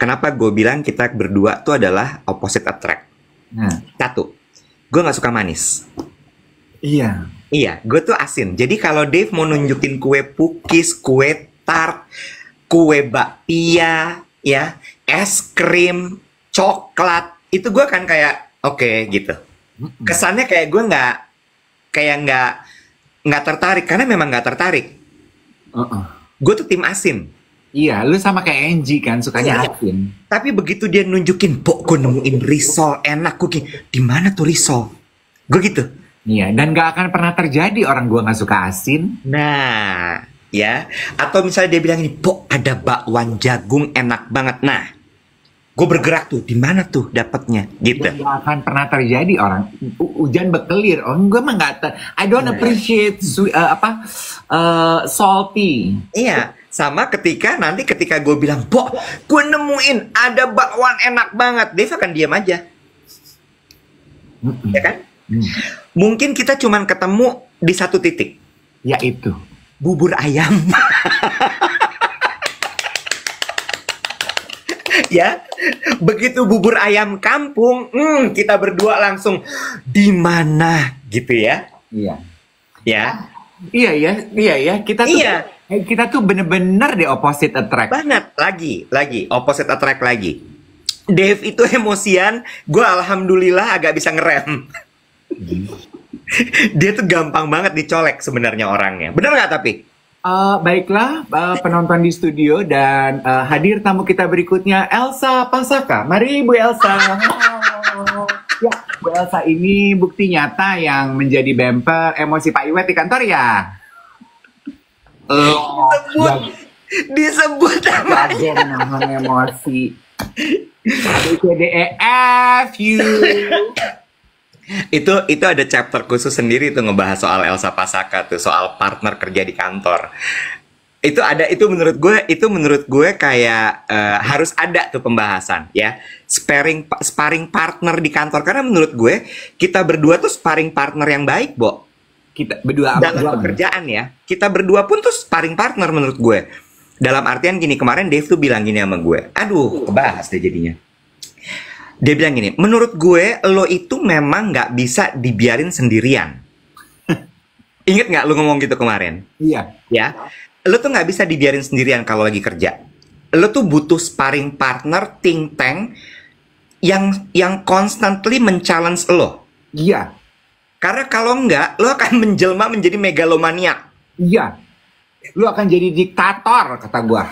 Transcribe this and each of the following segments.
kenapa gue bilang kita berdua tuh adalah opposite attract. Satu, gue nggak suka manis. Iya. Iya, gue tuh asin. Jadi kalau Dave mau nunjukin kue pukis, kue tart, kue bakpia, ya, es krim, coklat, itu gue kan kayak oke gitu. Kesannya kayak gue nggak tertarik karena memang nggak tertarik. Gue tuh tim asin. Iya, lu sama kayak Angie kan, sukanya Iya. asin. Tapi begitu dia nunjukin, "Pok, gue nemuin risol enak." Gue gini, di mana tuh risol? Gue gitu. Iya, dan gak akan pernah terjadi orang gua gak suka asin. Nah, ya. Atau misalnya dia bilang ini, "Pok, ada bakwan jagung enak banget." Nah, gue bergerak tuh, di mana tuh dapatnya? Gitu. Dan gak akan pernah terjadi orang hujan bekelir. Gue mah gak I don't appreciate salty. Iya, sama ketika gue bilang, "Pok, gue nemuin ada bakwan enak banget." Dia akan diam aja. Ya kan? Mungkin kita cuman ketemu di satu titik. Yaitu Bubur ayam. Ya, begitu bubur ayam kampung, kita berdua langsung di mana gitu ya? Iya. Ya, Iya. Kita tuh bener-bener di opposite attract. banget lagi opposite attract lagi. Dave itu emosian, gue alhamdulillah agak bisa ngerem. Dia tuh gampang banget dicolek sebenarnya orangnya. Bener nggak tapi? Baiklah, penonton di studio dan hadir tamu kita berikutnya, Elsa Pasaka. Mari Bu Elsa. Ya, Bu Elsa ini bukti nyata yang menjadi bumper emosi Pak Iwet di kantor ya. Disebut namanya. Jago menahan emosi. ABCDEF you. Itu ada chapter khusus sendiri tuh ngebahas soal Elsa Pasaka tuh, soal partner kerja di kantor. Itu menurut gue kayak harus ada tuh pembahasan ya, sparring partner di kantor, karena menurut gue kita berdua tuh sparring partner yang baik, Bo. Kita berdua Dalam pekerjaan ya, kita berdua pun tuh sparring partner menurut gue. Dalam artian gini, kemarin Dave tuh bilang gini sama gue, aduh kebahas deh jadinya. Dia bilang gini, menurut gue lo itu memang nggak bisa dibiarin sendirian. Ingat nggak lo ngomong gitu kemarin? Iya. Ya, lo tuh nggak bisa dibiarin sendirian kalau lagi kerja. Lo tuh butuh sparring partner, think tank yang constantly men-challenge lo. Iya. Karena kalau nggak, lo akan menjelma menjadi megalomaniak. Iya. Lu akan jadi diktator, kata gua.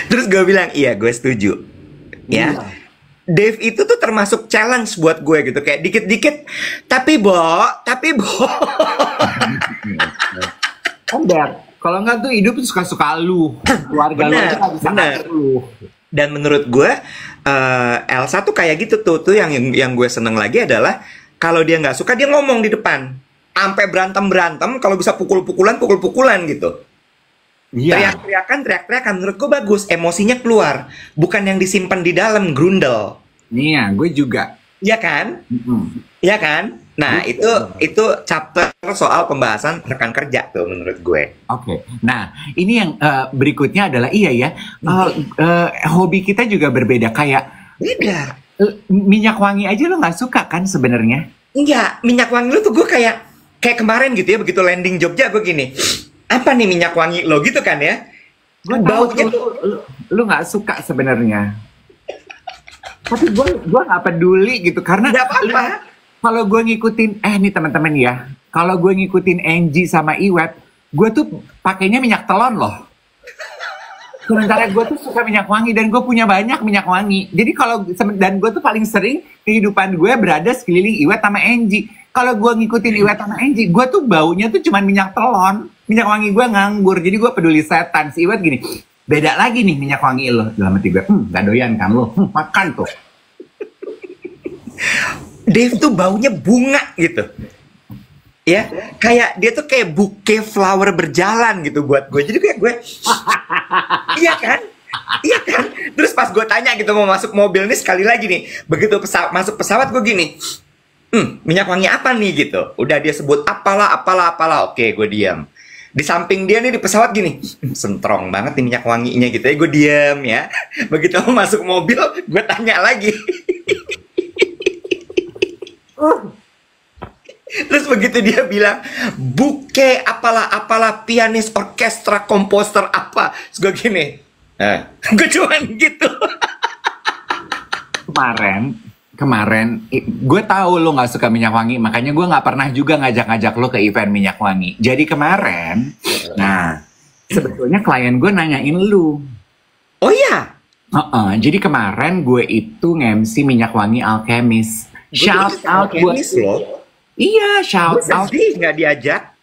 Terus gue bilang, iya gue setuju. Ya, Dave itu tuh termasuk challenge buat gue gitu, kayak dikit-dikit. Tapi Bo. Kalau nggak tuh hidup tuh suka-suka lu. Keluarga lu aja nggak bisa ngatur lu. Dan menurut gue, Elsa tuh kayak gitu tuh yang gue seneng lagi adalah kalau dia nggak suka dia ngomong di depan, sampai berantem, kalau bisa pukul-pukulan gitu. Iya. Teriak-teriakan menurut gue bagus, emosinya keluar, bukan yang disimpan di dalam grundel. Iya, gue juga. Iya kan? Iya kan? Nah, itu chapter soal pembahasan rekan kerja tuh menurut gue. Oke. Nah, ini yang berikutnya adalah hobi kita juga berbeda, kayak Beda. minyak wangi aja lo nggak suka kan sebenarnya? Enggak, minyak wangi lu tuh gue kayak kemarin gitu ya, begitu landing Jogja gue gini, apa nih minyak wangi lo gitu kan ya? Gue baunya lu nggak suka sebenarnya. Tapi gue nggak peduli gitu karena Nggak apa-apa. kalau gue ngikutin nih teman-teman ya, kalau gue ngikutin Angie sama Iwet, gue tuh pakainya minyak telon loh. Sementara gue tuh suka minyak wangi dan gue punya banyak minyak wangi. Jadi dan gue tuh paling sering kehidupan gue berada sekeliling Iwet sama Angie. Kalau gue ngikutin Iwet sama Angie, gue tuh baunya tuh cuma minyak telon. Minyak wangi gue nganggur, jadi gue peduli setan. Si Iwet gini, beda lagi nih minyak wangi lo. Dalam hati gue, gak doyan kan lo, makan tuh. Dave tuh baunya bunga gitu. Ya, kayak dia tuh kayak bouquet flower berjalan gitu buat gue. Jadi kayak gue, iya kan? Iya kan? Terus pas gue tanya gitu mau masuk mobil nih, sekali lagi nih, begitu masuk pesawat gue gini, minyak wangi apa nih gitu. Udah dia sebut apalah. Oke, gue diam. Di samping dia nih di pesawat gini, sentrong banget nih minyak wanginya gitu ya. Gue diem ya. Begitu masuk mobil, gue tanya lagi. Terus begitu dia bilang, buke apalah pianis, orkestra, komposer apa. Terus gue gini, gue cuman gitu. Kemarin, gue tahu lo nggak suka minyak wangi, makanya gue nggak pernah juga ngajak-ngajak lo ke event minyak wangi. Jadi kemarin, nah sebetulnya klien gue nanyain lu. Oh iya? Jadi kemarin gue itu nge-MC minyak wangi Alchemist. Shout out buat lo. Iya, shout out. Sedih nggak diajak.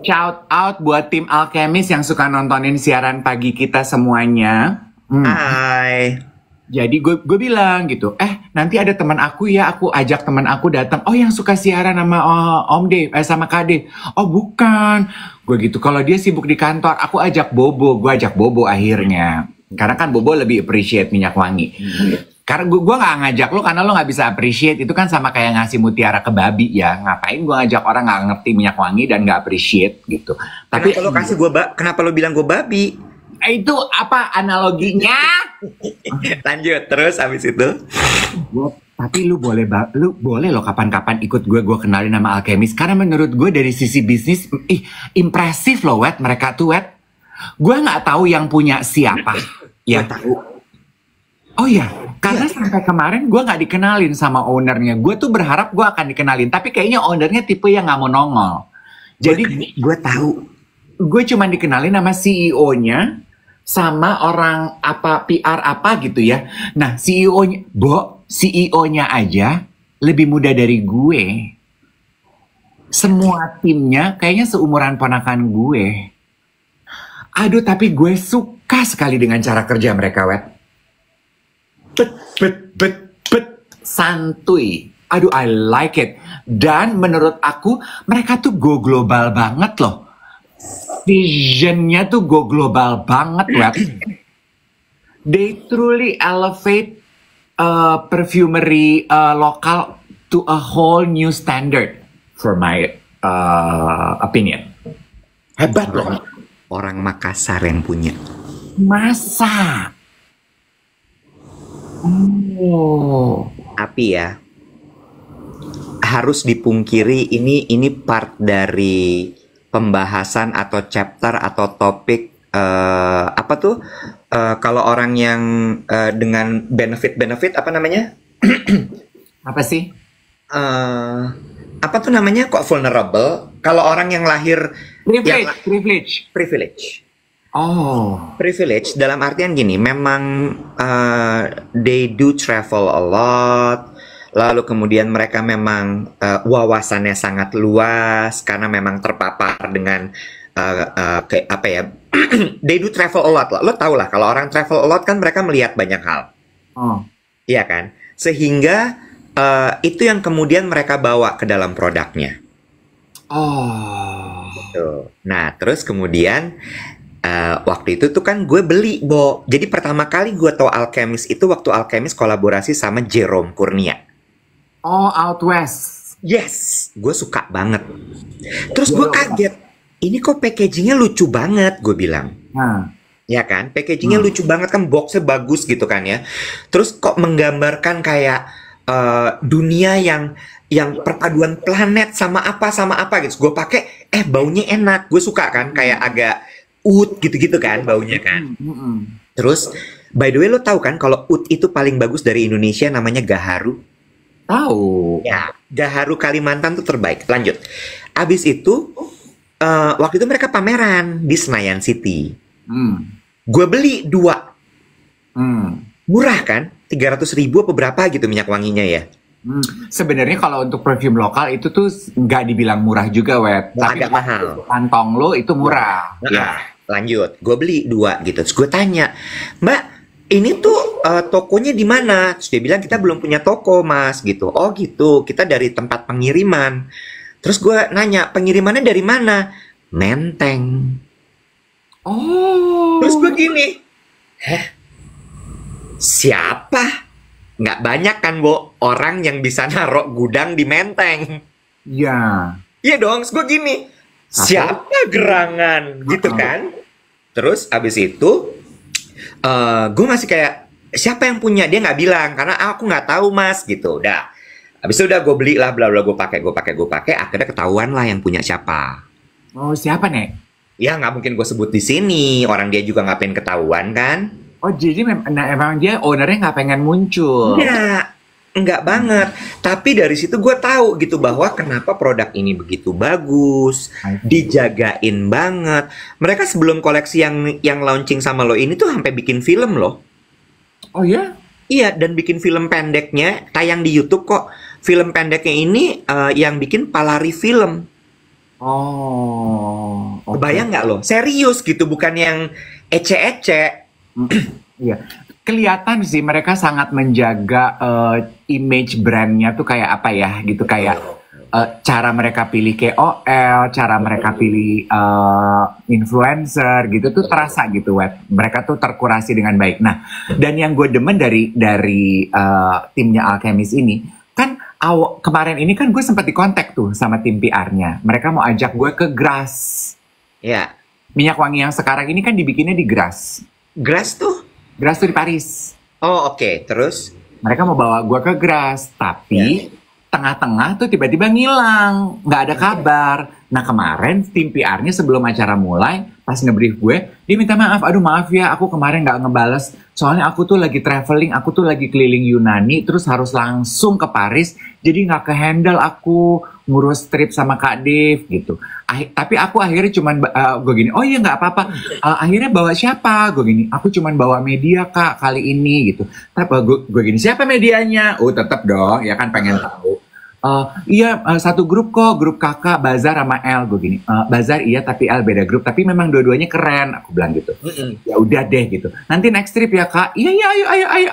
Shout out buat tim Alchemist yang suka nontonin siaran pagi kita semuanya. Hai. Jadi gue bilang gitu, nanti ada teman aku ya, aku ajak teman aku datang. Oh, yang suka siaran sama Om De, sama Kade. Oh bukan, gue gitu. Kalau dia sibuk di kantor, aku ajak Bobo. Gue ajak Bobo akhirnya, karena kan Bobo lebih appreciate minyak wangi. Karena gue nggak ngajak lo karena lo nggak bisa appreciate. Itu kan sama kayak ngasih mutiara ke babi ya. Ngapain gue ngajak orang nggak ngerti minyak wangi dan nggak appreciate gitu. Tapi kenapa lo kasih gue kenapa lo bilang gue babi? Itu apa analoginya? Lanjut terus habis itu. Tapi lu boleh lo kapan-kapan ikut gue kenalin nama Alchemist. Karena menurut gue dari sisi bisnis, impresif loh Wet, mereka tuh Wet. Gue nggak tahu yang punya siapa. Ya tahu. Oh ya, karena sampai kemarin gue nggak dikenalin sama ownernya. Gue tuh berharap gue akan dikenalin, tapi kayaknya ownernya tipe yang nggak mau nongol. Jadi gue tahu. Gue cuma dikenalin sama CEO-nya, sama orang apa PR apa gitu ya. Nah CEO-nya aja lebih muda dari gue. Semua timnya kayaknya seumuran ponakan gue. Aduh, tapi gue suka sekali dengan cara kerja mereka, Wet. Santuy. Aduh, I like it. Dan menurut aku, mereka tuh go global banget loh. Visionnya tuh go global banget, Wet. They truly elevate perfumery lokal to a whole new standard, for my opinion. Hebat loh. Orang Makassar yang punya. Masa? Tapi ya, harus dipungkiri ini part dari pembahasan atau chapter atau topik apa tuh kalau orang yang dengan benefit apa namanya? Apa sih? Apa tuh namanya, kok vulnerable? Kalau orang yang lahir privilege. Privilege dalam artian gini, memang they do travel a lot. Lalu kemudian mereka memang wawasannya sangat luas karena memang terpapar dengan apa ya? They do travel a lot. Lo tau lah kalau orang travel a lot kan mereka melihat banyak hal. Iya kan? Sehingga itu yang kemudian mereka bawa ke dalam produknya. Gitu. Nah, terus kemudian waktu itu tuh kan gue beli, Bo. Jadi pertama kali gue tau Alchemist itu waktu Alchemist kolaborasi sama Jerome Kurnia. Out West. Yes, gue suka banget. Terus gue kaget, ini kok packagingnya lucu banget, gue bilang. Ya kan, packagingnya lucu banget kan, boxnya bagus gitu kan ya. Terus kok menggambarkan kayak dunia yang perpaduan planet sama apa gitu. Gue pakai, baunya enak, gue suka kan, kayak agak oud gitu-gitu kan baunya kan. Terus, by the way lo tahu kan kalau oud itu paling bagus dari Indonesia namanya Gaharu. Tahu. Ya, Gaharu Kalimantan tuh terbaik. Lanjut. Abis itu, waktu itu mereka pameran di Senayan City. Gue beli 2. Murah kan? 300.000 apa berapa gitu minyak wanginya ya. Sebenarnya kalau untuk perfume lokal itu tuh nggak dibilang murah juga, Wet. Tapi agak mahal. Kantong lo itu murah. Ya. Lanjut. Gue beli 2 gitu. Terus gue tanya, Mbak, ini tuh tokonya di mana? Terus dia bilang kita belum punya toko, Mas, gitu. Oh gitu, kita dari tempat pengiriman. Terus gue nanya, pengirimannya dari mana? Menteng. Terus gue gini, siapa? Nggak banyak kan, Bo, orang yang bisa narok gudang di Menteng. Ya. Iya dong, gue gini, siapa gerangan gitu kan? Terus abis itu gue masih kayak siapa yang punya, dia nggak bilang karena aku nggak tahu mas gitu. Udah, abis itu udah gue beli lah, bla bla, gue pakai, akhirnya ketahuan lah yang punya siapa. Oh, siapa, Nek? Ya nggak mungkin gue sebut di sini, orang dia juga nggak pengen ketahuan kan? Oh, jadi emang dia ownernya nggak pengen muncul. Enggak banget. Tapi dari situ gue tahu gitu bahwa kenapa produk ini begitu bagus, dijagain banget. Mereka sebelum koleksi yang launching sama lo ini tuh sampai bikin film loh. Oh ya? Iya, dan bikin film pendeknya tayang di YouTube kok. Film pendeknya ini yang bikin Palari Film. Oh, oke. Kebayang nggak lo? Serius gitu, bukan yang ece-ece. Iya. Kelihatan sih mereka sangat menjaga image brandnya tuh kayak apa ya gitu, kayak cara mereka pilih KOL, cara mereka pilih influencer gitu tuh terasa gitu, web mereka tuh terkurasi dengan baik. Nah, dan yang gue demen dari timnya Alchemist ini kan, kemarin ini kan gue sempat dikontak tuh sama tim PR-nya. Mereka mau ajak gue ke Grass. Ya. Minyak wangi yang sekarang ini kan dibikinnya di Grass. Grass tuh? Grass tuh di Paris. Oh oke. Terus? Mereka mau bawa gue ke Grass, tapi tengah-tengah tuh tiba-tiba ngilang, nggak ada kabar. Nah kemarin tim PR-nya sebelum acara mulai, pas ngebrief gue, dia minta maaf, aduh maaf ya, aku kemarin nggak ngebales, soalnya aku tuh lagi traveling, aku tuh lagi keliling Yunani, terus harus langsung ke Paris, jadi nggak ke-handle aku ngurus trip sama Kak Dev gitu. Tapi aku akhirnya cuman, gue gini, oh iya nggak apa-apa, akhirnya bawa siapa? Gue gini, aku cuman bawa media Kak kali ini gitu. Tapi gue gini, siapa medianya? Oh tetap dong, ya kan pengen tahu. Iya satu grup kok, grup kakak Bazar sama L. Gue gini, Bazar iya tapi L beda grup, tapi memang dua-duanya keren, aku bilang gitu. Ya udah deh gitu, nanti next trip ya Kak. Iya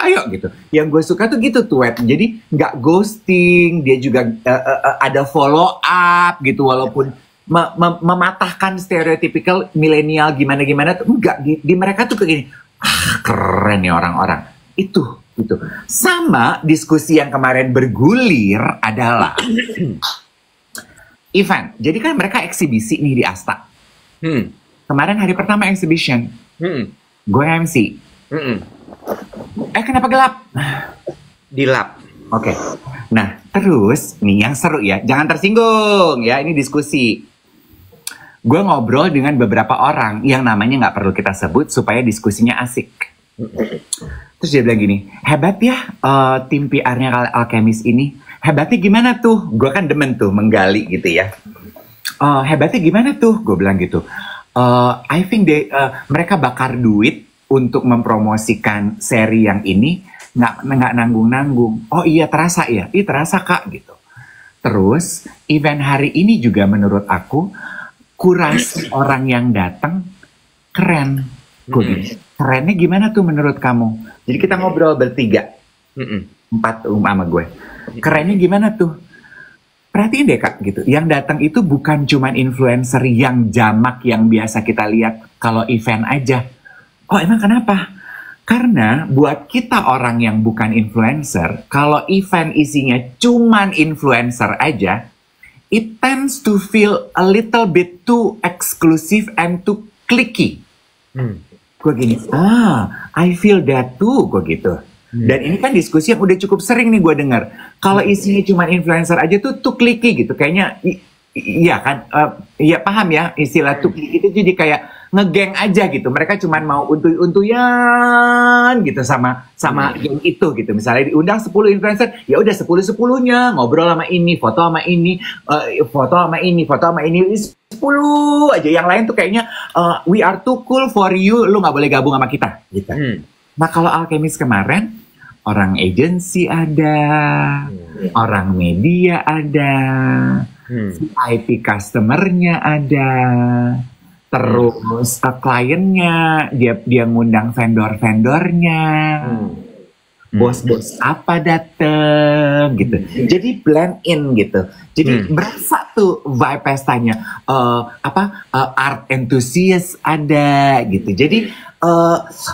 ayo gitu. Yang gue suka tuh gitu tuh, jadi nggak ghosting, dia juga ada follow up gitu, walaupun mematahkan stereotypical milenial gimana tuh enggak, di mereka tuh kayak gini, keren nih orang-orang itu gitu. Sama diskusi yang kemarin bergulir adalah event. Jadi kan mereka eksibisi nih di Asta. Kemarin hari pertama exhibition, gue MC. Kenapa gelap? Di lab. Oke. Nah terus nih yang seru ya, jangan tersinggung ya, ini diskusi. Gue ngobrol dengan beberapa orang yang namanya nggak perlu kita sebut supaya diskusinya asik. Terus dia bilang gini, hebat ya tim PR-nya Alchemist ini. Hebatnya gimana tuh? Gue kan demen tuh menggali gitu ya. Hebatnya gimana tuh? Gue bilang gitu. I think mereka bakar duit untuk mempromosikan seri yang ini. Nggak nanggung-nanggung. Oh iya terasa ya? Iya terasa Kak gitu. Terus event hari ini juga menurut aku kurasi orang yang datang keren. Gue gini, kerennya gimana tuh menurut kamu? Jadi kita ngobrol bertiga, 4 sama gue. Kerennya gimana tuh? Perhatiin deh Kak gitu. Yang datang itu bukan cuman influencer yang jamak yang biasa kita lihat kalau event aja. Oh emang kenapa? Karena buat kita orang yang bukan influencer, kalau event isinya cuman influencer aja, it tends to feel a little bit too exclusive and too cliquey. Gue gini, I feel that too, gue gitu. Dan ini kan diskusi yang udah cukup sering nih gue dengar. Kalau isinya cuma influencer aja tuh cliquey gitu. Kayaknya, iya kan, ya paham ya istilah tuh cliquey itu jadi kayak ngegeng aja gitu. Mereka cuma mau untuy-untuyan gitu sama geng itu gitu. Misalnya diundang 10 influencer, ya udah 10-10-nya ngobrol sama ini, foto sama ini, foto sama ini. 10 aja, yang lain tuh kayaknya we are too cool for you, lu nggak boleh gabung sama kita gitu. Nah kalau Alchemist kemarin orang agency ada, orang media ada, VIP customernya ada, terus kliennya dia ngundang vendor-vendornya, bos-bos apa dateng gitu. Jadi blend in gitu. Jadi berasa tuh vibe pestanya. Art enthusiast ada gitu. Jadi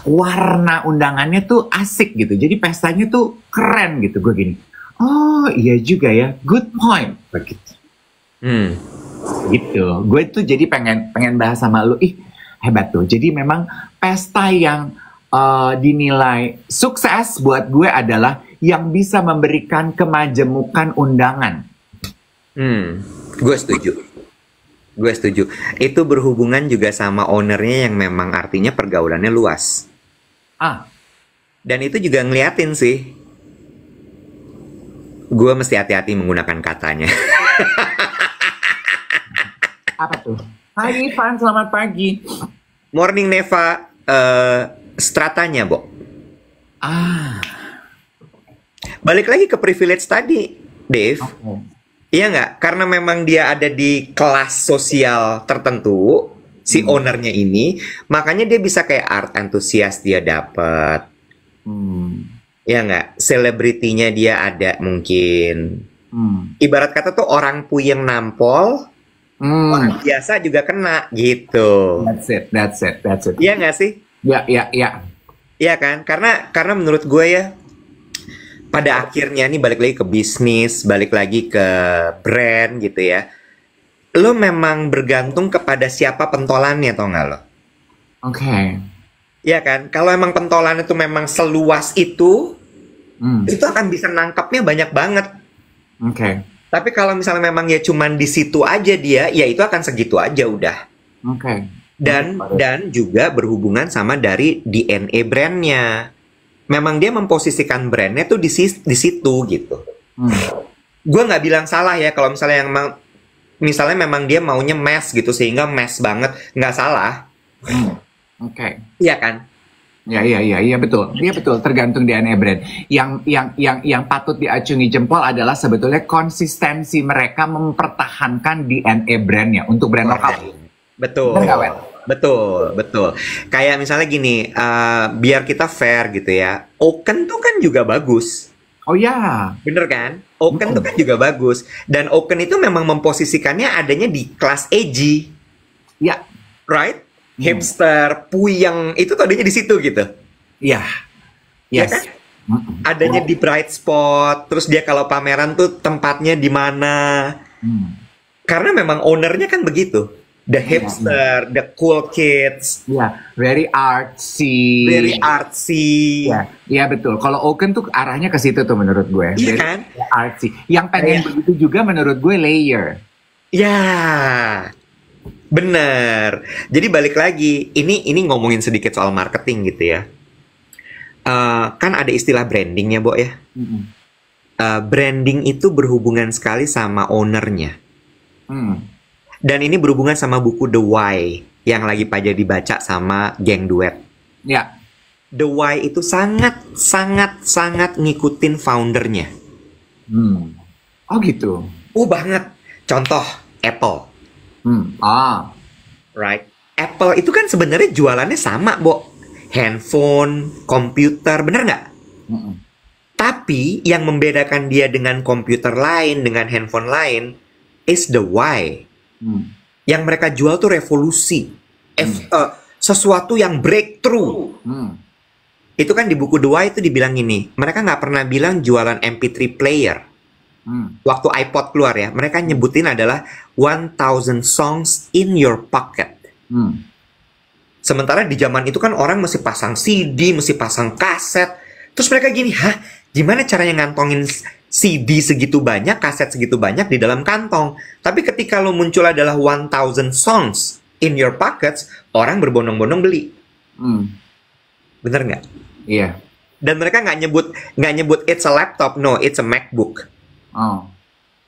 warna undangannya tuh asik gitu. Jadi pestanya tuh keren gitu. Gue gini, oh iya juga ya, good point begitu. Gitu. Gue tuh jadi pengen bahas sama lu. Ih, hebat tuh. Jadi memang pesta yang dinilai sukses buat gue adalah yang bisa memberikan kemajemukan undangan. Gue setuju. Gue setuju. Itu berhubungan juga sama ownernya yang memang artinya pergaulannya luas. Dan itu juga ngeliatin sih. Gue mesti hati-hati menggunakan katanya. Apa tuh? Hai Ivan, selamat pagi. Morning Neva. Stratanya, Bo. Balik lagi ke privilege tadi, Dave. Iya nggak? Karena memang dia ada di kelas sosial tertentu, si ownernya ini, makanya dia bisa kayak art enthusiast dia dapat. Iya nggak? Selebritinya dia ada mungkin. Ibarat kata tuh orang puyeng nampol, orang biasa juga kena gitu. That's it. Iya nggak sih? Ya. Iya kan? Karena menurut gue ya, pada akhirnya nih balik lagi ke bisnis, balik lagi ke brand gitu ya. Lo memang bergantung kepada siapa pentolannya, tau nggak lo? Oke. Iya kan? Kalau emang pentolannya itu memang seluas itu akan bisa nangkapnya banyak banget. Oke. Tapi kalau misalnya memang ya cuman di situ aja dia, ya itu akan segitu aja udah. Oke. Dan juga berhubungan sama dari DNA brandnya. Memang dia memposisikan brandnya tuh di situ gitu. Gue nggak bilang salah ya kalau misalnya misalnya memang dia maunya mass gitu sehingga mass banget, nggak salah. Oke. Iya kan? Iya betul. Iya betul, tergantung DNA brand. Yang patut diacungi jempol adalah sebetulnya konsistensi mereka mempertahankan DNA brandnya untuk brand lokal. Betul. Betul. Kayak misalnya gini, biar kita fair gitu ya. Oaken tuh kan juga bagus. Oh ya. Bener kan? Oaken tuh kan juga bagus. Dan Oaken itu memang memposisikannya adanya di kelas edgy. Ya. Right? Hipster, puyeng, itu tuh adanya di situ gitu. Iya. Yes. Ya kan? Adanya di bright spot. Terus dia kalau pameran tuh tempatnya di mana. Karena memang ownernya kan begitu. The hipster, the cool kids. Very artsy. Iya betul. Kalau Oaken tuh arahnya ke situ tuh menurut gue. Iya kan? Artsy. Yang pengen begitu juga menurut gue Layer. Ya, bener. Jadi balik lagi, ini ngomongin sedikit soal marketing gitu ya. Kan ada istilah branding ya, Bo ya. Branding itu berhubungan sekali sama ownernya. Dan ini berhubungan sama buku The Why yang lagi pada dibaca sama geng duet. Ya. The Why itu sangat ngikutin foundernya. Oh gitu. Banget. Contoh Apple. Right. Apple itu kan sebenarnya jualannya sama, Bo. Handphone, komputer, bener nggak? Tapi yang membedakan dia dengan komputer lain, dengan handphone lain, is the why. Yang mereka jual tuh revolusi, sesuatu yang breakthrough. Itu kan di buku The Why itu dibilang gini, mereka nggak pernah bilang jualan MP3 player. Waktu iPod keluar ya, mereka nyebutin adalah 1000 songs in your pocket. Sementara di zaman itu kan orang mesti pasang CD, mesti pasang kaset. Terus mereka gini, gimana caranya ngantongin CD segitu banyak, kaset segitu banyak di dalam kantong. Tapi ketika lo muncul adalah 1000 songs in your pockets, orang berbondong-bondong beli. Bener nggak? Iya. Dan mereka nggak nyebut it's a laptop, no, it's a MacBook.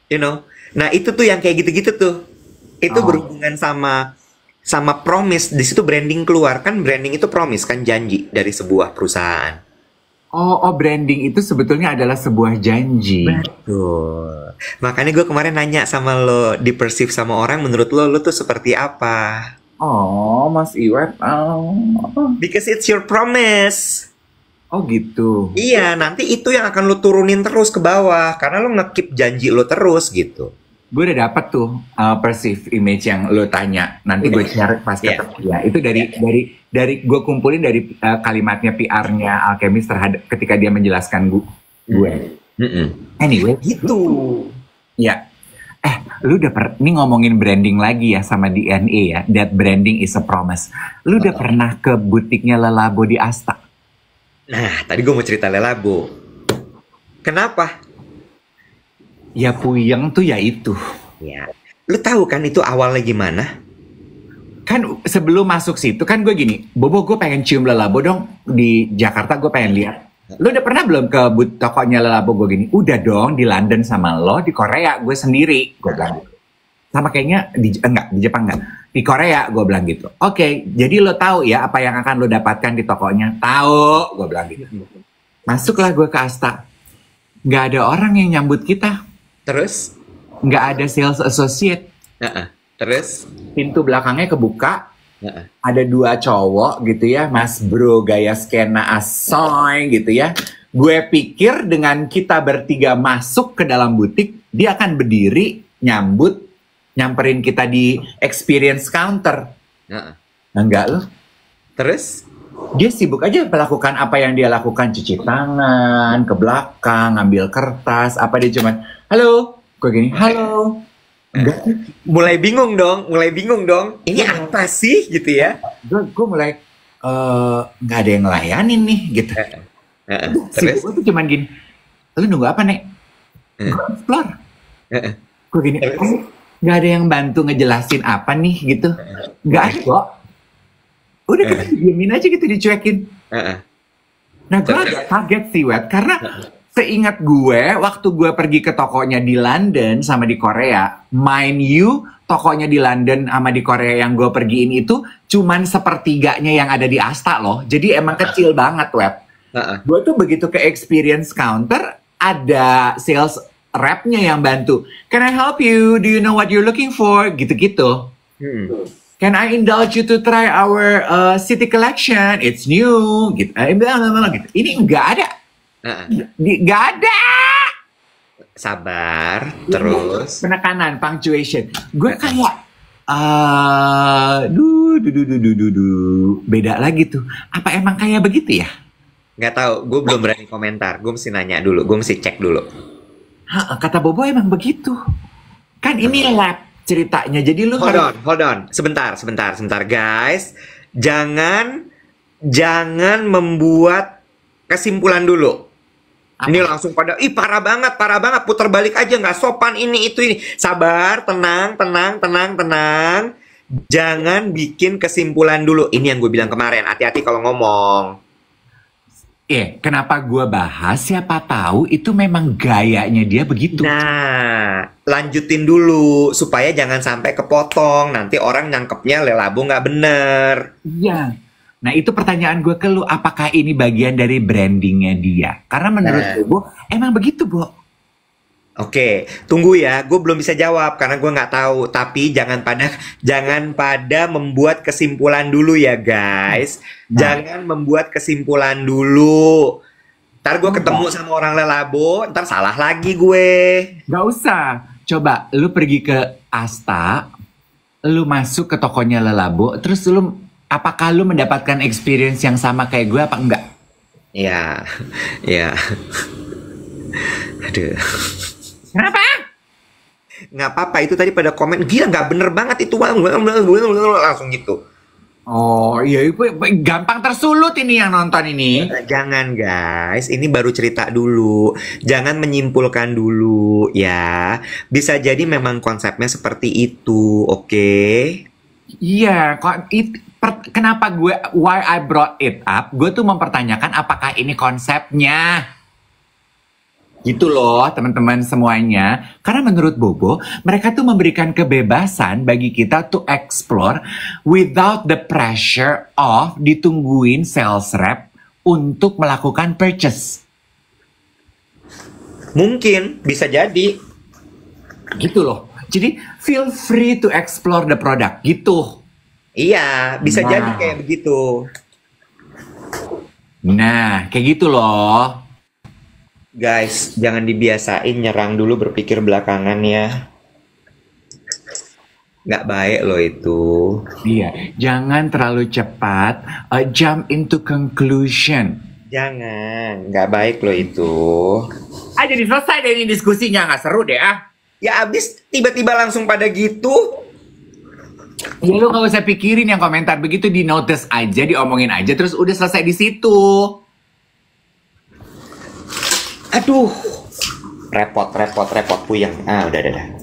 You know? Nah itu tuh yang kayak gitu-gitu tuh. Itu berhubungan sama promise. Di situ branding keluar. Kan branding itu promise, kan janji dari sebuah perusahaan. Branding itu sebetulnya adalah sebuah janji. Betul. Makanya gue kemarin nanya sama lo, di-perceive sama orang, menurut lo tuh seperti apa? Mas Iwet. Because it's your promise. Oh gitu. Iya, nanti itu yang akan lo turunin terus ke bawah. Karena lo nge-keep janji lo terus gitu. Gue udah dapet tuh perceive image yang lo tanya. Nanti gue share pas ketemu ya. Itu dari gue kumpulin dari kalimatnya PR-nya Alchemist terhadap ketika dia menjelaskan gue. Anyway, gitu. Ya. Lu ini ngomongin branding lagi ya sama DNA ya. That branding is a promise. Lu udah pernah ke butiknya Lelabo di Asta? Nah, tadi gue mau cerita Lelabo. Kenapa? Ya puyeng tuh ya itu. Ya, lu tahu kan itu awalnya gimana? Kan sebelum masuk situ kan gue gini, Bobo gue pengen cium Lelabo dong di Jakarta, gue pengen lihat. Lu udah pernah belum ke tokonya Lelabo gue gini? Udah dong, di London sama lo, di Korea gue sendiri, gue bilang. Sama kayaknya di Jepang enggak. Di Korea gue bilang gitu. Oke, jadi lo tahu ya apa yang akan lo dapatkan di tokonya? Tahu, gue bilang gitu. Masuklah gue ke Asta. Nggak ada orang yang nyambut kita. Terus? Nggak ada sales associate. Terus? Pintu belakangnya kebuka. Ada 2 cowok gitu ya, mas bro gaya skena asoy gitu ya. Gue pikir dengan kita bertiga masuk ke dalam butik, dia akan berdiri nyamperin kita di experience counter. Enggak loh. Terus? Dia sibuk aja melakukan apa yang dia lakukan, cuci tangan, ke belakang, ngambil kertas, apa dia cuman, halo, gue gini, halo. Enggak. Mulai bingung dong. Ini apa sih gitu ya? Gue mulai nggak ada yang ngelayanin nih gitu. Terus? Gue tuh cuman gini, lu nunggu apa nek? Gue explore. Gue gini, nggak ada yang bantu ngejelasin apa nih gitu. Nggak ada kok. Udah kita diemin aja gitu, dicuekin. Nah gue agak kaget sih Wet, karena seingat gue, waktu gue pergi ke tokonya di London sama di Korea, mind you, tokonya di London sama di Korea yang gue pergiin itu cuman sepertiganya yang ada di Asta loh. Jadi emang kecil banget, Web. Gue tuh begitu ke experience counter, ada sales rep-nya yang bantu. Can I help you? Do you know what you're looking for? Gitu-gitu. Can I indulge you to try our city collection? It's new. Gitu. Ini nggak ada. Nggak ada. Sabar, terus penekanan punctuation. Gue kayak beda lagi tuh. Apa emang kayak begitu ya? Nggak tahu, gue belum berani komentar. Gue mesti nanya dulu, gue mesti cek dulu. Kata Bobo emang begitu. Kan ini lab ceritanya. Jadi lu hold on. Sebentar, guys. Jangan membuat kesimpulan dulu. Ini langsung pada, parah banget, putar balik aja, nggak sopan ini. Sabar, tenang. Jangan bikin kesimpulan dulu. Ini yang gue bilang kemarin, hati-hati kalau ngomong. Kenapa gue bahas, siapa tahu itu memang gayanya dia begitu. Nah, lanjutin dulu, supaya jangan sampai kepotong. Nanti orang nyangkepnya Lelabo nggak bener. Iya. Nah itu pertanyaan gue ke lu, apakah ini bagian dari brandingnya dia? Karena menurut gue, emang begitu, Bo. Oke, tunggu ya, gue belum bisa jawab karena gue nggak tahu. Tapi jangan pada membuat kesimpulan dulu ya guys. Jangan membuat kesimpulan dulu. Ntar gue ketemu sama orang Lelabo, ntar salah lagi gue. Gak usah. Coba lu pergi ke Asta, lu masuk ke tokonya Lelabo, terus apakah lu mendapatkan experience yang sama kayak gue apa enggak? Ya. Aduh. Kenapa? Nggak apa-apa, itu tadi pada komen, gila nggak bener banget itu, langsung gitu. Oh iya, gampang tersulut ini yang nonton ini. Jangan guys, ini baru cerita dulu. Jangan menyimpulkan dulu ya. Bisa jadi memang konsepnya seperti itu, oke? Iya, kenapa why I brought it up, gue tuh mempertanyakan apakah ini konsepnya. Gitu loh teman-teman semuanya. Karena menurut Bobo, mereka tuh memberikan kebebasan bagi kita to explore without the pressure of ditungguin sales rep untuk melakukan purchase. Mungkin, bisa jadi. Gitu loh. Jadi feel free to explore the product, gitu. Iya, bisa jadi kayak begitu. Nah, kayak gitu loh. Guys, jangan dibiasain nyerang dulu berpikir belakangan ya. Nggak baik loh itu. Iya, jangan terlalu cepat jump into conclusion. Jangan, nggak baik loh itu. Jadi selesai deh ini diskusinya, nggak seru deh ah. Ya abis tiba-tiba langsung pada gitu. Ya lu nggak usah pikirin yang komentar begitu, di notice aja, diomongin aja, terus udah selesai di situ. Aduh, repot puyeng. Ah, udah.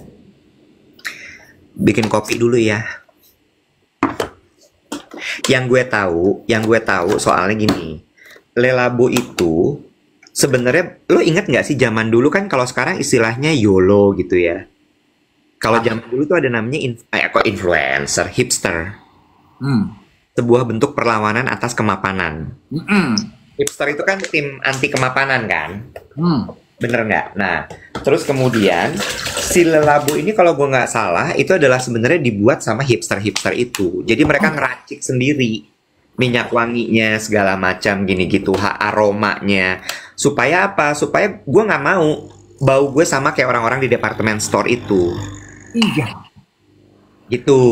Bikin kopi dulu ya. Yang gue tahu soalnya gini. Le Labo itu sebenarnya lo inget nggak sih zaman dulu kan, kalau sekarang istilahnya YOLO gitu ya. Kalau zaman dulu tuh ada namanya influencer, hipster. Sebuah bentuk perlawanan atas kemapanan. Hipster itu kan tim anti kemapanan kan? Bener nggak? Nah, terus kemudian si Le Labo ini kalau gue nggak salah itu adalah sebenarnya dibuat sama hipster-hipster itu. Jadi mereka ngeracik sendiri minyak wanginya segala macam gini gitu, aromanya. Supaya apa? Supaya gue nggak mau bau gue sama kayak orang-orang di departemen store itu. Iya. Gitu.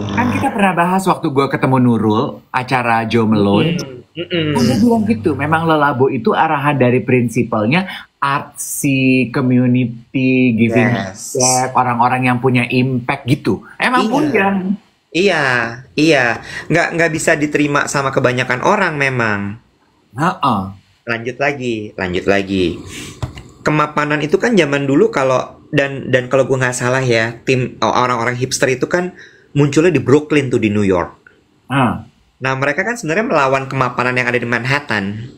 Kan kita pernah bahas waktu gue ketemu Nurul, acara Joe Malone. Dia bilang gitu, memang Le Labo itu arahan dari prinsipalnya artsy, community, giving back, orang-orang yang punya impact gitu. Emang punya. Iya. Nggak bisa diterima sama kebanyakan orang memang. Lanjut lagi. Kemapanan itu kan zaman dulu kalau dan kalau gue nggak salah ya, tim orang-orang hipster itu kan munculnya di Brooklyn tuh, di New York. Nah, mereka kan sebenarnya melawan kemapanan yang ada di Manhattan.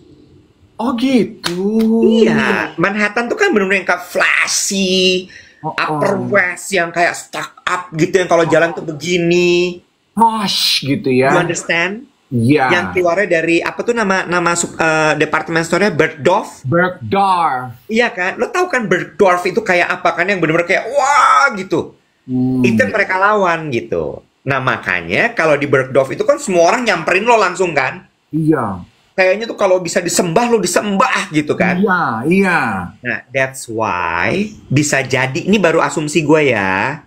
Oh gitu. Iya, Manhattan tuh kan bener-bener yang kayak flashy, Upper West yang kayak stuck up gitu, yang kalau jalan tuh begini. Posh gitu ya. You understand? Iya. Yang keluarnya dari apa tuh nama department store-nya Bergdorf? Bergdorf. Iya kan? Lo tahu kan Bergdorf itu kayak apa kan, yang bener-bener kayak wah gitu. Itu yang mereka lawan gitu. Nah, makanya kalau di Bergdorf itu kan semua orang nyamperin lo langsung kan? Iya. Kayaknya tuh kalau bisa disembah lo disembah gitu kan? Iya. Nah, that's why bisa jadi, ini baru asumsi gue ya.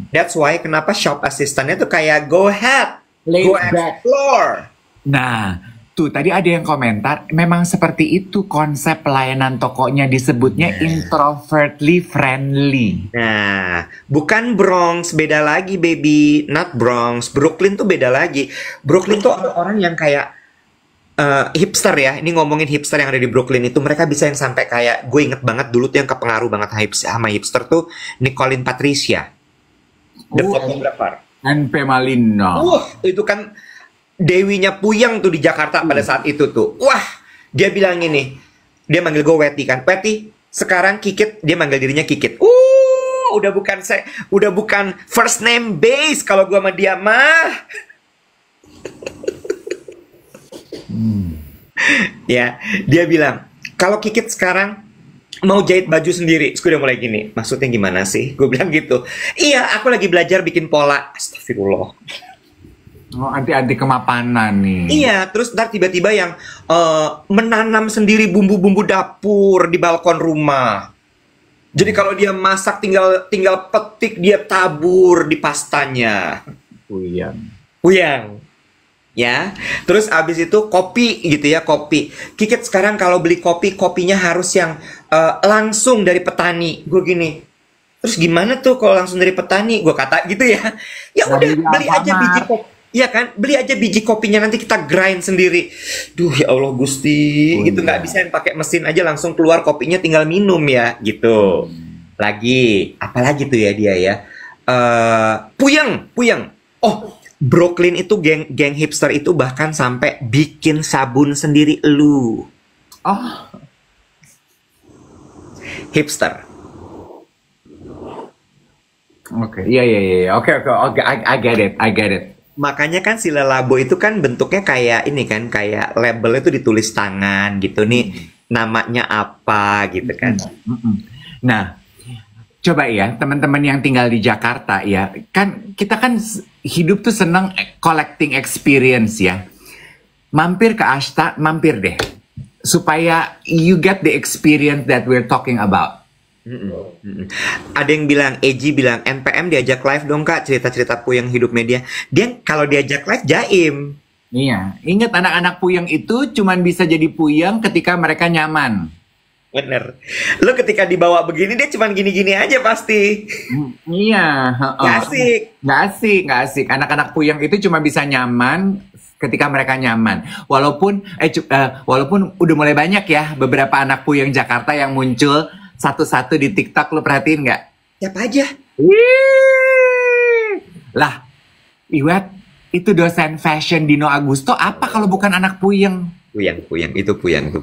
That's why kenapa shop assistant-nya tuh kayak go ahead, go explore. Nah, tuh tadi ada yang komentar, memang seperti itu konsep pelayanan tokonya, disebutnya introvertly friendly. Nah, bukan Bronx, beda lagi baby, not Bronx. Brooklyn tuh beda lagi. Brooklyn tuh orang yang kayak hipster ya. Ini ngomongin hipster yang ada di Brooklyn itu, mereka bisa yang sampai kayak, gue inget banget dulu tuh yang kepengaruh banget sama hipster tuh Nicolene Patricia, the photographer. NP Malino. Itu kan dewinya Puyeng tuh di Jakarta pada saat itu tuh. Wah, dia bilang ini, dia manggil gue Weti kan. Weti, sekarang Kikit, dia manggil dirinya Kikit. Udah bukan first name base kalau gue sama dia mah. Ya, dia bilang, kalau Kikit sekarang mau jahit baju sendiri. Terus gue udah mulai gini, maksudnya gimana sih? Gue bilang gitu. Iya, aku lagi belajar bikin pola. Astagfirullah. Oh, anti-anti kemapanan nih. Iya, terus ntar tiba-tiba yang menanam sendiri bumbu-bumbu dapur di balkon rumah. Jadi kalau dia masak tinggal petik, dia tabur di pastanya. Puyang. Ya, terus abis itu kopi gitu ya, kopi. Kikit sekarang kalau beli kopinya harus yang langsung dari petani. Gue gini, terus gimana tuh kalau langsung dari petani? Gue kata gitu ya. Ya udah, beli aja biji kopi. Iya kan, beli aja biji kopinya, nanti kita grind sendiri. Duh ya Allah Gusti, gitu nggak bisa yang pakai mesin aja langsung keluar kopinya, tinggal minum ya gitu. Lagi, apalagi tuh ya dia ya. Puyeng. Oh, Brooklyn itu geng hipster itu bahkan sampai bikin sabun sendiri lu. Oh, hipster. Oke. Iya. Oke. I get it. Makanya kan si Le Labo itu kan bentuknya kayak ini kan, kayak labelnya tuh ditulis tangan gitu nih, namanya apa gitu kan. Nah, coba ya teman-teman yang tinggal di Jakarta ya, kan kita kan hidup tuh seneng collecting experience ya. Mampir ke Ashta, mampir deh, supaya you get the experience that we're talking about. Ada yang bilang, Eji bilang, NPM diajak live dong kak, cerita-cerita Puyeng hidup media. Dia kalau diajak live jaim. Iya, ingat anak-anak Puyeng itu cuman bisa jadi Puyeng ketika mereka nyaman. Bener. Lu ketika dibawa begini dia cuman gini-gini aja pasti. Iya, heeh. Gak asik. Nggak asik. Anak-anak puyeng itu cuma bisa nyaman ketika mereka nyaman. Walaupun udah mulai banyak ya beberapa anak puyeng Jakarta yang muncul satu-satu di TikTok, lu perhatiin nggak? Siapa aja? Lah, Iwet, itu dosen fashion Dino Agusto apa kalau bukan anak puyeng? Puyeng. Itu puyeng.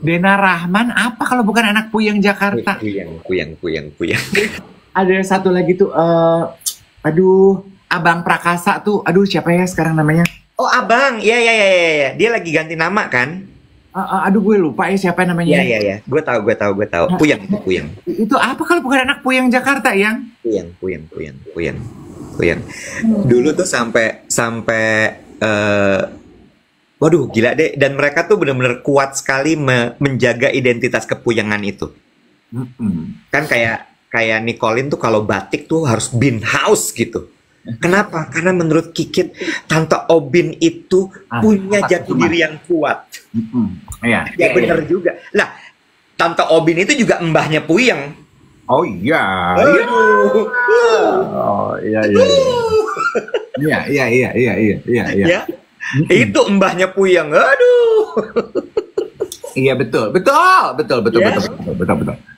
Dena Rahman apa kalau bukan anak puyeng Jakarta? Puyeng. Ada satu lagi tuh, aduh, Abang Prakasa tuh, aduh siapa ya sekarang namanya? Oh, Abang. Iya. Dia lagi ganti nama kan? Aduh gue lupa ya siapa namanya. Iya. Gue tahu. Puyeng. Itu apa kalau bukan anak puyeng Jakarta yang? Puyeng. Dulu tuh sampai waduh gila deh, dan mereka tuh benar-benar kuat sekali menjaga identitas kepuyengan itu. Kan kayak Nicolin tuh kalau batik tuh harus bin house gitu. Kenapa? Karena menurut Kikit Tante Obin itu punya jati diri yang kuat. Iya. Ya benar juga. Lah, Tante Obin itu juga mbahnya Puyeng. Oh iya. Aduh. Oh iya. Iya. Ya. Itu mbahnya Puyeng. Aduh. Iya betul.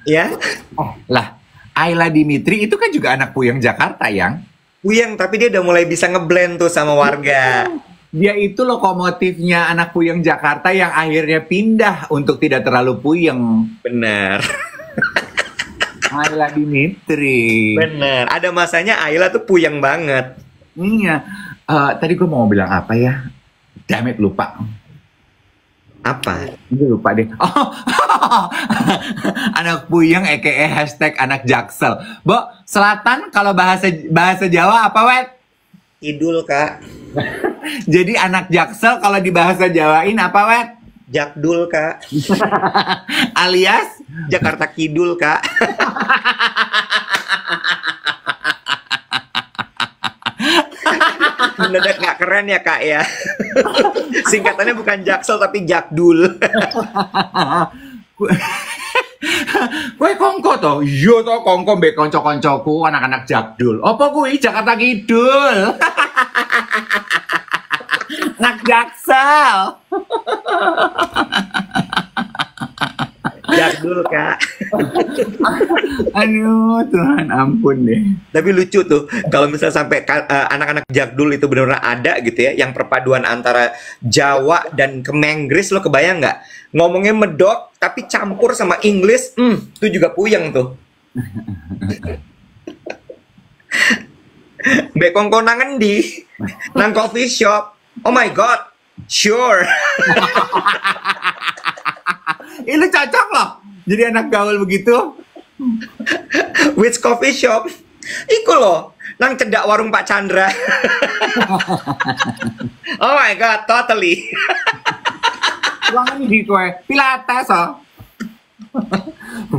Ya. Oh, lah, Ayla Dimitri itu kan juga anak puyeng Jakarta yang. Puyeng, tapi dia udah mulai bisa ngeblend tuh sama warga. Dia itu lokomotifnya anak puyeng Jakarta yang akhirnya pindah untuk tidak terlalu puyeng. Bener. Ayla Dimitri. Bener. Ada masanya Ayla tuh puyeng banget. Iya. Tadi gue mau bilang apa ya? Damn it, lupa. Apa? Gue lupa deh. Oh, anak puyeng aka hashtag anak jaksel. Bo, selatan kalau bahasa Jawa apa, Wet? Kidul, Kak. Jadi anak jaksel kalau di bahasa Jawain apa, Wet? Jakdul, Kak. Alias Jakarta Kidul, Kak. Mendadak nggak keren ya, Kak ya? Singkatannya bukan Jaksel tapi Jakdul. Kowe kongko to? Iya to kongko mbek kanca-kancaku anak-anak Jakdul. Apa kuwi Jakarta Kidul? Anak Jaksel. Jakdul, Kak. Aduh, Tuhan ampun deh. Tapi lucu tuh kalau misalnya sampai anak-anak Jakdul itu benar-benar ada gitu ya, yang perpaduan antara Jawa dan Kemenggris, lo kebayang nggak? Ngomongnya medok tapi campur sama Inggris, itu juga puyeng tuh. Mbak kongko nangen di nang coffee shop. Oh my god, sure. Ini cocok loh jadi anak gaul begitu. Which coffee shop? Iku loh, nang cedak warung Pak Chandra. Oh my god, totally. Uang ini kowe Pilates oh.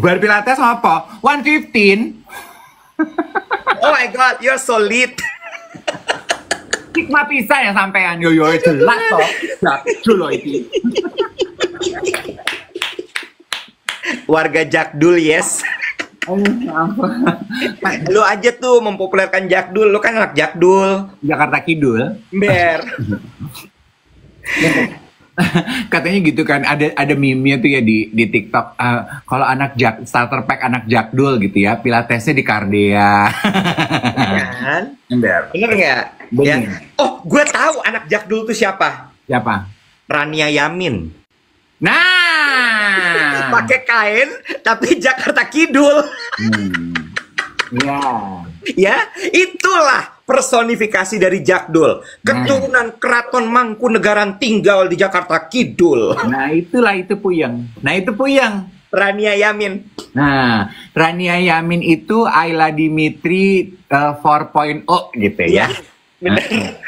Bar Pilates apa? 115. Oh my god, you're so lit. Hikmah pisah ya sampean yo jelas toh. Jakdul loh iki. Warga Jakdul, yes. Lu aja tuh mempopulerkan Jakdul, lu kan anak Jakdul. Jakarta Kidul. Ber. Katanya gitu kan, ada meme-nya tuh ya di TikTok. Kalau starter pack anak Jakdul gitu ya, pilatesnya di Cardea. Kan? Bener nggak? Ya. Oh, gue tahu anak Jakdul tuh siapa? Siapa? Rania Yamin. Nah, Pakai kain tapi Jakarta Kidul. Ya. Ya, itulah personifikasi dari Jakdul. Keturunan Keraton Mangkunegaran tinggal di Jakarta Kidul. Nah, itu puyeng. Rania Yamin. Nah, Rania Yamin itu Ayla Dimitri 4.0 gitu ya. Bener.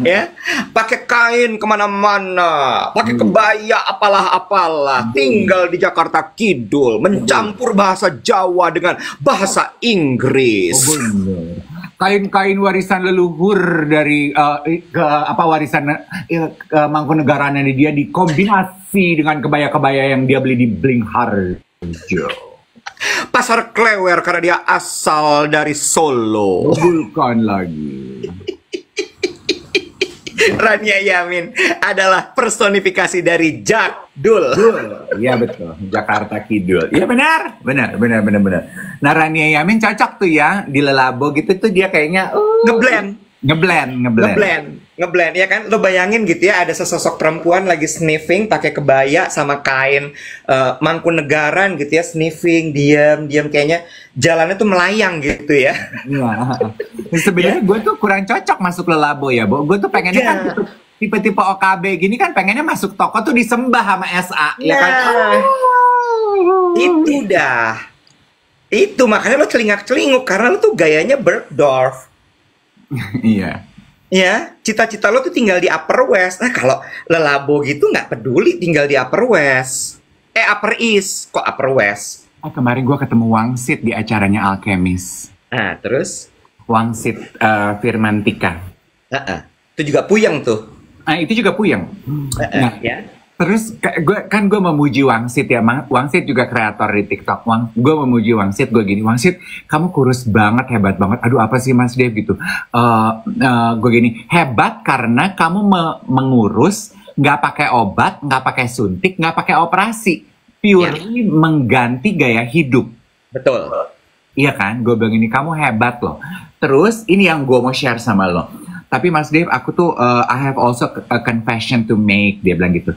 Ya, pakai kain kemana-mana, pakai kebaya apalah, tinggal di Jakarta Kidul, mencampur bahasa Jawa dengan bahasa Inggris. Oh, bener. kain-kain warisan leluhur dari warisan Mangkunegaraan dia dikombinasi dengan kebaya-kebaya yang dia beli di Blingharjo. Pasar Klewer karena dia asal dari Solo. Bukan lagi. Rania Yamin adalah personifikasi dari Jakdul. Iya betul, Jakarta Kidul. Iya benar. Nah Rania Yamin cocok tuh ya di Lelabo gitu tuh dia kayaknya ngeblend ya kan. Lo bayangin gitu ya, ada sesosok perempuan lagi sniffing pakai kebaya sama kain Mangkunegaran gitu ya, sniffing diam kayaknya jalannya tuh melayang gitu ya. Sebenarnya gue tuh kurang cocok masuk Lelabo ya, Bo. Gue tuh pengennya kan tipe-tipe OKB gini kan, pengennya masuk toko tuh disembah sama SA ya kan. Itu dah. Itu makanya lo celingak-celinguk karena lo tuh gayanya Bergdorf. Iya. Ya, cita-cita lo tuh tinggal di Upper West. Nah, kalau Lelabo gitu nggak peduli tinggal di Upper West. Upper East, kok Upper West? Kemarin gue ketemu Wangsit di acaranya Alchemist. Nah, terus? Wangsit Firmantika. Itu juga Puyeng tuh. Itu juga Puyeng. Nah, ya. Terus gue memuji Wangsit ya. Wangsit juga kreator di TikTok. Gue memuji Wangsit, gue gini, Wangsit kamu kurus banget, hebat banget. Aduh apa sih Mas Dev gitu. Gue gini, hebat karena kamu mengurus, nggak pakai obat, nggak pakai suntik, nggak pakai operasi. Purely mengganti gaya hidup. Betul. Iya kan, gue bilang ini kamu hebat loh. Terus ini yang gue mau share sama lo. Tapi Mas Dave, aku tuh I have also a confession to make, dia bilang gitu.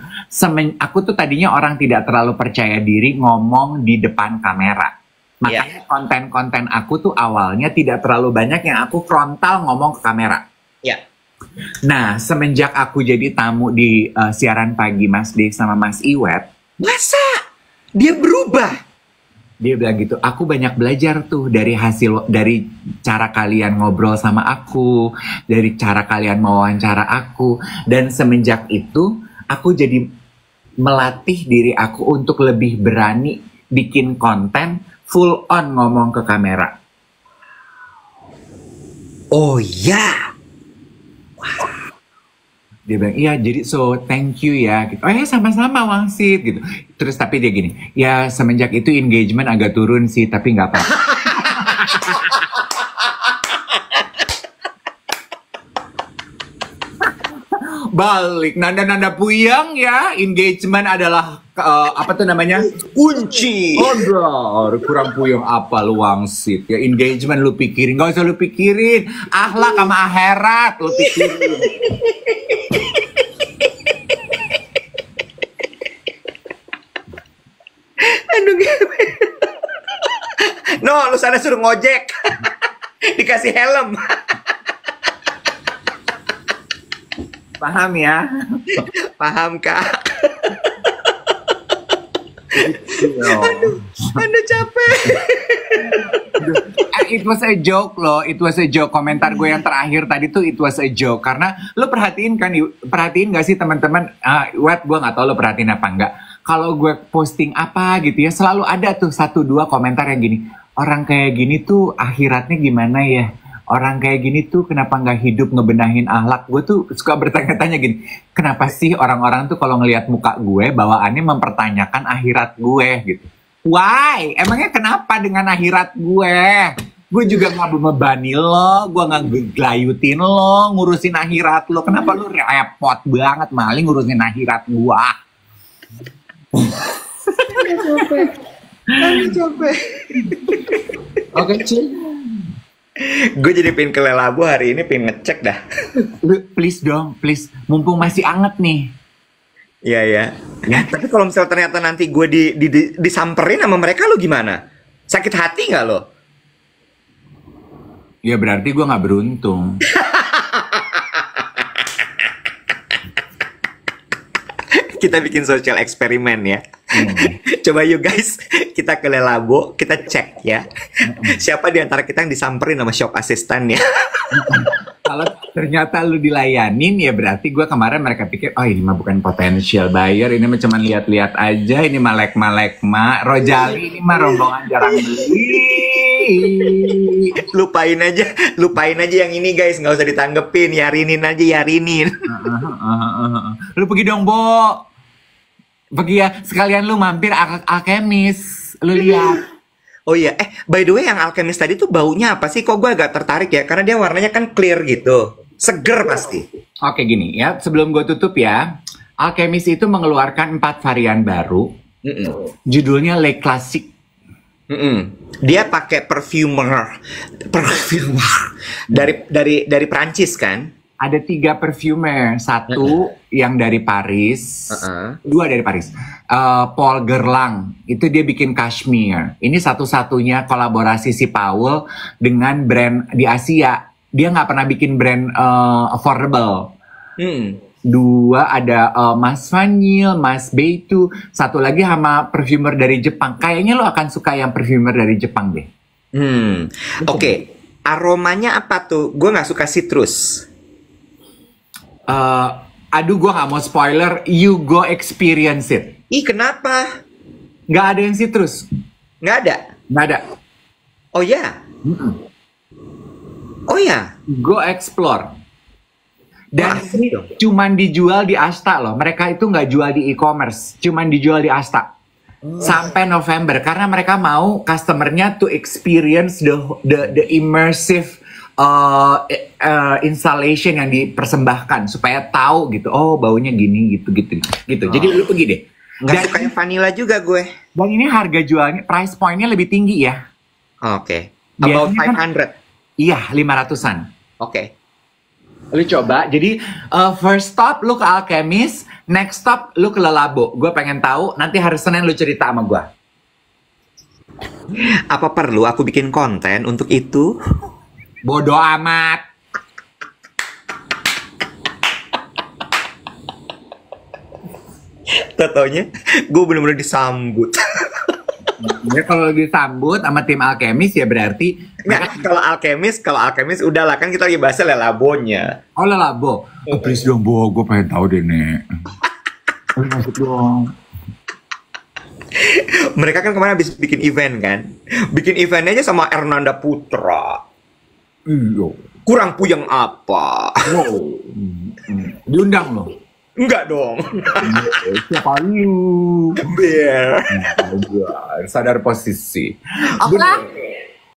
Aku tuh tadinya orang tidak terlalu percaya diri ngomong di depan kamera. Makanya konten-konten aku tuh awalnya tidak terlalu banyak yang aku frontal ngomong ke kamera. Nah, semenjak aku jadi tamu di siaran pagi Mas Dave sama Mas Iwet, masa dia berubah? Dia bilang gitu, aku banyak belajar tuh dari cara kalian ngobrol sama aku, dari cara kalian mewawancara aku. Dan semenjak itu, aku jadi melatih diri aku untuk lebih berani bikin konten full on ngomong ke kamera. Oh ya. Dia bilang, iya jadi so thank you ya gitu. Oh ya sama-sama Wangsit gitu. Terus tapi dia gini, ya semenjak itu engagement agak turun sih, tapi nggak apa-apa. Balik nanda-nanda Puyeng ya, engagement adalah apa tuh namanya? Kunci. Kurang Puyeng apa lu Wangsit ya, engagement lu pikirin, nggak usah lu pikirin, akhlak sama akhirat lu pikirin. Aduh no, lu sana suruh ngojek. Dikasih helm. Paham ya? Paham Kak. Aduh capek. It was a joke loh, it was a joke. Komentar gue yang terakhir tadi tuh it was a joke. Karena lo perhatiin gak sih teman-teman, gue gak tau lo perhatiin apa enggak. Kalau gue posting apa gitu ya, selalu ada tuh 1-2 komentar yang gini, orang kayak gini tuh akhiratnya gimana ya? Orang kayak gini tuh kenapa nggak hidup ngebenahin akhlak? Gue tuh suka bertanya-tanya gini, kenapa sih orang-orang tuh kalau ngelihat muka gue bawaannya mempertanyakan akhirat gue gitu? Why? Emangnya kenapa dengan akhirat gue? Gue juga nggak membebani lo, gue nggak gelayutin lo, ngurusin akhirat lo. Kenapa lo repot banget maling ngurusin akhirat gue? Capek. Oke, Cil. Gue jadi pengen ke Lelabo hari ini, pengen ngecek dah. Please dong, please. Mumpung masih anget nih. Iya ya. Tapi kalau misalnya ternyata nanti gue disamperin sama mereka, lo gimana? Sakit hati nggak lo? Ya berarti gue nggak beruntung. Kita bikin social eksperimen ya. Coba yuk guys, kita ke Lelabo, kita cek ya. Siapa di antara kita yang disamperin sama shop assistant ya. Kalau ternyata lu dilayanin, ya berarti gue kemarin mereka pikir, oh ini mah bukan potential buyer, ini mah cuma lihat-lihat aja, ini mah lek-malek mah. Rojali ini mah rombongan jarang beli. lupain aja yang ini guys, nggak usah ditanggepin, yarinin aja, yarinin. Lu pergi dong, Bo. Pergi ya, sekalian lu mampir Alkemis. Lu lihat. Oh iya, by the way yang Alchemist tadi tuh baunya apa sih? Kok gue agak tertarik ya, karena dia warnanya kan clear gitu, seger pasti. Oke gini ya, sebelum gue tutup ya, Alkemis itu mengeluarkan 4 varian baru. Judulnya Le Classique. Dia pakai perfumer dari Prancis kan? Ada 3 perfumer, satu yang dari Paris, 2 dari Paris. Paul Guerlain, itu dia bikin cashmere. Ini satu-satunya kolaborasi si Paul dengan brand di Asia. Dia nggak pernah bikin brand affordable. 2 ada Mas Vanille, Mas Beitu. Satu lagi sama perfumer dari Jepang. Kayaknya lo akan suka yang perfumer dari Jepang deh. Oke. Aromanya apa tuh? Gue nggak suka citrus. Aduh, gue gak mau spoiler. You go experience it. Ih, kenapa? Gak ada yang citrus. Nggak ada? Nggak ada. Oh ya? Oh ya? Go explore. Dan asik ini dong. cuman dijual di Asta loh. Mereka itu nggak jual di e-commerce. Cuman dijual di Asta. Sampai November. Karena mereka mau customernya to experience the immersive installation yang dipersembahkan supaya tahu gitu, oh baunya gini gitu. Jadi lu pergi deh. Nggak suka yang vanilla juga gue. Dan ini harga jualnya, price point-nya lebih tinggi ya. Oke. About Biasanya 500. Iya, 500-an. Oke. Lu coba. Jadi first stop lu ke Alchemist, next stop lu ke Le Labo. Gue pengen tahu. Nanti hari Senin lu cerita sama gue. Apa perlu aku bikin konten untuk itu? Bodoh amat. Totonya gue bener-bener disambut. Ya kalau lagi sambut sama tim Alchemist ya berarti. Nggak, kalau Alchemist udahlah, kan kita lagi bahas Le Labonya. Oh Le Labo. Oh, please dong Bo, gue pengen tahu deh nek. Masuk dong. Mereka kan kemarin habis bikin event kan. Bikin eventnya aja sama Ernanda Putra. Iya. Kurang puyeng apa? Wow. Diundang loh. Enggak dong. Siapa lu? Biar Sadar posisi. Oke lah.